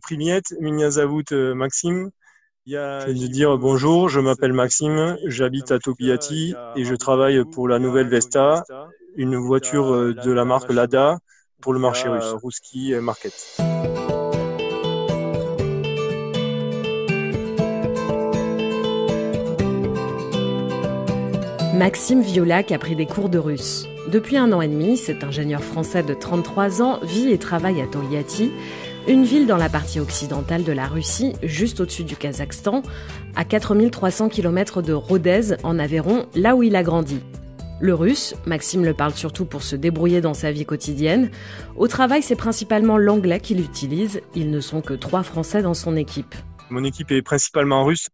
Privyet, меня зовут Maxime. Je vais te dire bonjour, je m'appelle Maxime, j'habite à Togliatti et je travaille pour la nouvelle Vesta, une voiture de la marque Lada pour le marché russe, Ruski Market. Maxime Violac a pris des cours de russe. Depuis 1 an et demi, cet ingénieur français de 33 ans vit et travaille à Togliatti, une ville dans la partie occidentale de la Russie, juste au-dessus du Kazakhstan, à 4300 km de Rodez, en Aveyron, là où il a grandi. Le russe, Maxime le parle surtout pour se débrouiller dans sa vie quotidienne. Au travail, c'est principalement l'anglais qu'il utilise. Ils ne sont que 3 Français dans son équipe. Mon équipe est principalement russe,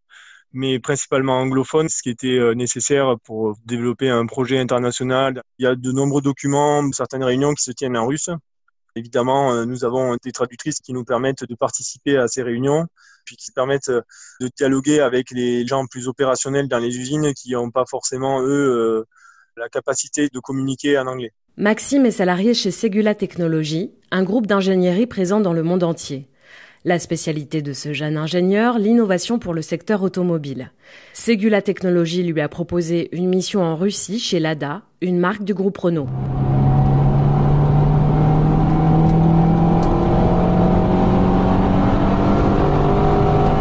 mais principalement anglophone, ce qui était nécessaire pour développer un projet international. Il y a de nombreux documents, certaines réunions qui se tiennent en russe. Évidemment, nous avons des traductrices qui nous permettent de participer à ces réunions, puis qui permettent de dialoguer avec les gens plus opérationnels dans les usines qui n'ont pas forcément, eux, la capacité de communiquer en anglais. Maxime est salarié chez Segula Technologies, un groupe d'ingénierie présent dans le monde entier. La spécialité de ce jeune ingénieur, l'innovation pour le secteur automobile. Segula Technologies lui a proposé une mission en Russie chez Lada, une marque du groupe Renault.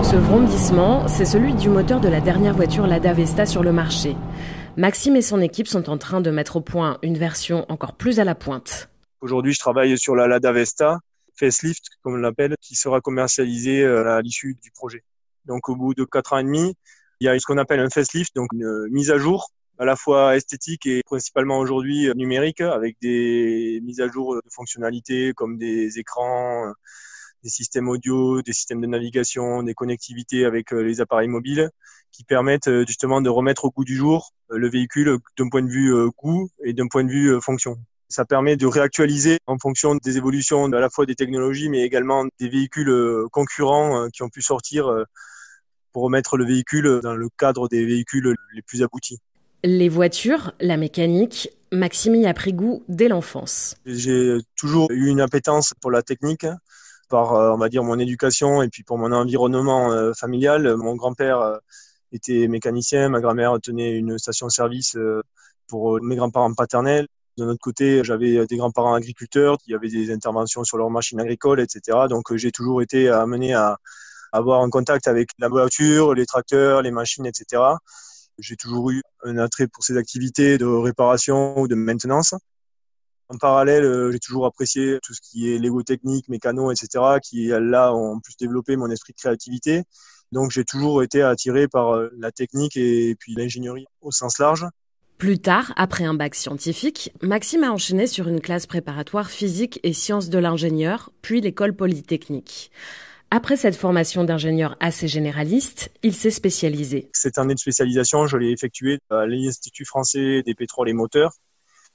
Ce vrondissement, c'est celui du moteur de la dernière voiture Lada Vesta sur le marché. Maxime et son équipe sont en train de mettre au point une version encore plus à la pointe. Aujourd'hui, je travaille sur la Lada Vesta, facelift, comme on l'appelle, qui sera commercialisée à l'issue du projet. Donc, au bout de 4 ans et demi, il y a ce qu'on appelle un facelift, donc une mise à jour, à la fois esthétique et principalement aujourd'hui numérique, avec des mises à jour de fonctionnalités comme des écrans, des systèmes audio, des systèmes de navigation, des connectivités avec les appareils mobiles qui permettent justement de remettre au goût du jour le véhicule d'un point de vue goût et d'un point de vue fonction. Ça permet de réactualiser en fonction des évolutions à la fois des technologies mais également des véhicules concurrents qui ont pu sortir pour remettre le véhicule dans le cadre des véhicules les plus aboutis. Les voitures, la mécanique, Maxime y a pris goût dès l'enfance. J'ai toujours eu une appétence pour la technique, par, on va dire, mon éducation et puis pour mon environnement familial. Mon grand-père était mécanicien, ma grand-mère tenait une station-service pour mes grands-parents paternels. De notre côté, j'avais des grands-parents agriculteurs qui avaient des interventions sur leurs machines agricoles, etc. Donc, j'ai toujours été amené à avoir un contact avec la voiture, les tracteurs, les machines, etc. J'ai toujours eu un attrait pour ces activités de réparation ou de maintenance. En parallèle, j'ai toujours apprécié tout ce qui est Lego technique, mécano, etc., qui là ont plus développé mon esprit de créativité. Donc j'ai toujours été attiré par la technique et puis l'ingénierie au sens large. Plus tard, après un bac scientifique, Maxime a enchaîné sur une classe préparatoire physique et sciences de l'ingénieur, puis l'école polytechnique. Après cette formation d'ingénieur assez généraliste, il s'est spécialisé. Cette année de spécialisation, je l'ai effectuée à l'Institut français des pétroles et moteurs.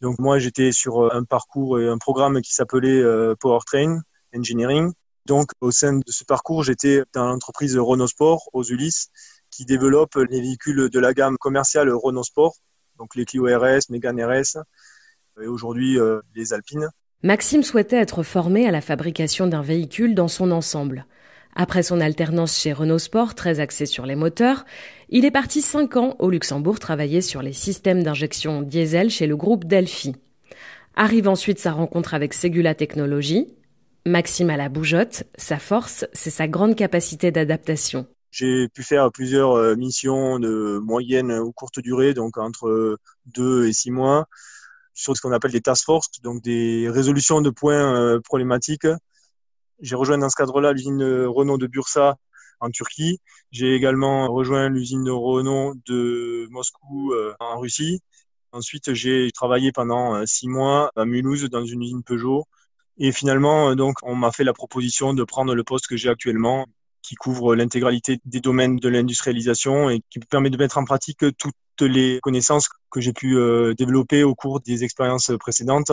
Donc moi, j'étais sur un parcours et un programme qui s'appelait Powertrain Engineering. Donc au sein de ce parcours, j'étais dans l'entreprise Renault Sport aux Ulysses qui développe les véhicules de la gamme commerciale Renault Sport, donc les Clio RS, Mégane RS et aujourd'hui les Alpines. Maxime souhaitait être formé à la fabrication d'un véhicule dans son ensemble. Après son alternance chez Renault Sport, très axée sur les moteurs, il est parti 5 ans au Luxembourg travailler sur les systèmes d'injection diesel chez le groupe Delphi. Arrive ensuite sa rencontre avec Segula Technologies. Maxime a la bougeotte, sa force, c'est sa grande capacité d'adaptation. J'ai pu faire plusieurs missions de moyenne ou courte durée, donc entre 2 et 6 mois, sur ce qu'on appelle des task force, donc des résolutions de points problématiques. J'ai rejoint dans ce cadre-là l'usine Renault de Bursa en Turquie. J'ai également rejoint l'usine Renault de Moscou en Russie. Ensuite, j'ai travaillé pendant 6 mois à Mulhouse dans une usine Peugeot. Et finalement, donc, on m'a fait la proposition de prendre le poste que j'ai actuellement, qui couvre l'intégralité des domaines de l'industrialisation et qui me permet de mettre en pratique toutes les connaissances que j'ai pu développer au cours des expériences précédentes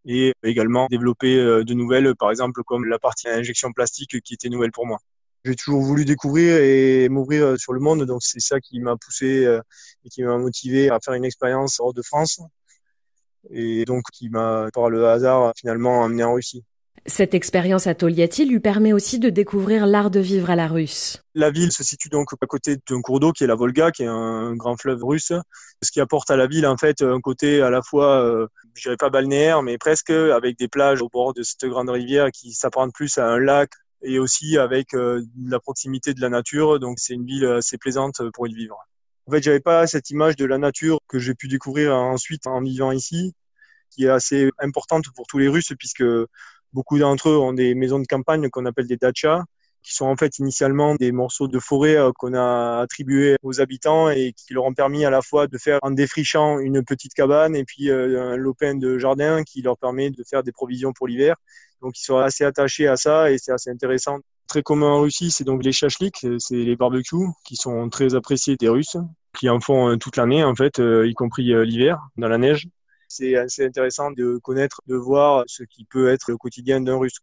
et également développer de nouvelles, par exemple comme la partie injection plastique qui était nouvelle pour moi. J'ai toujours voulu découvrir et m'ouvrir sur le monde, donc c'est ça qui m'a poussé et qui m'a motivé à faire une expérience hors de France et donc qui m'a, par le hasard, finalement amené en Russie. Cette expérience à Togliatti lui permet aussi de découvrir l'art de vivre à la russe. La ville se situe donc à côté d'un cours d'eau qui est la Volga, qui est un grand fleuve russe, ce qui apporte à la ville en fait un côté à la fois, je dirais pas balnéaire, mais presque, avec des plages au bord de cette grande rivière qui s'apparente plus à un lac, et aussi avec la proximité de la nature. Donc c'est une ville assez plaisante pour y vivre. En fait, j'avais pas cette image de la nature que j'ai pu découvrir ensuite en vivant ici, qui est assez importante pour tous les Russes, puisque beaucoup d'entre eux ont des maisons de campagne qu'on appelle des dachas, qui sont en fait initialement des morceaux de forêt qu'on a attribués aux habitants et qui leur ont permis à la fois de faire, en défrichant, une petite cabane et puis un lopin de jardin qui leur permet de faire des provisions pour l'hiver. Donc ils sont assez attachés à ça et c'est assez intéressant. Très commun en Russie, c'est donc les shashliks, c'est les barbecues qui sont très appréciés des Russes, qui en font toute l'année en fait, y compris l'hiver, dans la neige. C'est assez intéressant de connaître, de voir ce qui peut être le quotidien d'un Russe.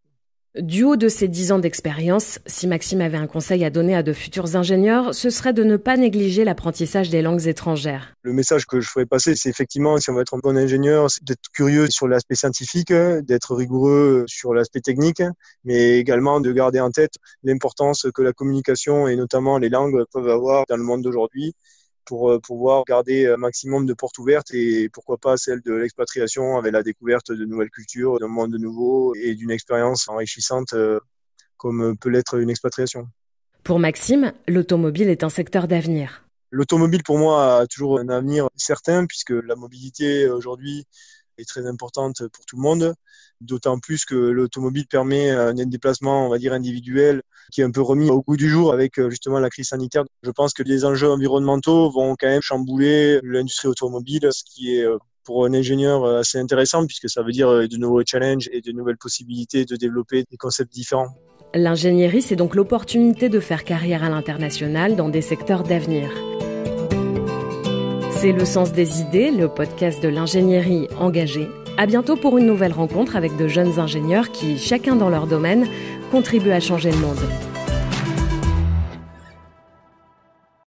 Du haut de ses 10 ans d'expérience, si Maxime avait un conseil à donner à de futurs ingénieurs, ce serait de ne pas négliger l'apprentissage des langues étrangères. Le message que je ferais passer, c'est effectivement, si on veut être un bon ingénieur, c'est d'être curieux sur l'aspect scientifique, d'être rigoureux sur l'aspect technique, mais également de garder en tête l'importance que la communication et notamment les langues peuvent avoir dans le monde d'aujourd'hui, pour pouvoir garder un maximum de portes ouvertes et pourquoi pas celle de l'expatriation avec la découverte de nouvelles cultures, d'un monde nouveau et d'une expérience enrichissante comme peut l'être une expatriation. Pour Maxime, l'automobile est un secteur d'avenir. L'automobile pour moi a toujours un avenir certain puisque la mobilité aujourd'hui est très importante pour tout le monde, d'autant plus que l'automobile permet un déplacement, on va dire, individuel qui est un peu remis au goût du jour avec justement la crise sanitaire. Je pense que les enjeux environnementaux vont quand même chambouler l'industrie automobile, ce qui est pour un ingénieur assez intéressant puisque ça veut dire de nouveaux challenges et de nouvelles possibilités de développer des concepts différents. L'ingénierie, c'est donc l'opportunité de faire carrière à l'international dans des secteurs d'avenir. C'est Le Sens des idées, le podcast de l'ingénierie engagée. À bientôt pour une nouvelle rencontre avec de jeunes ingénieurs qui, chacun dans leur domaine, contribuent à changer le monde.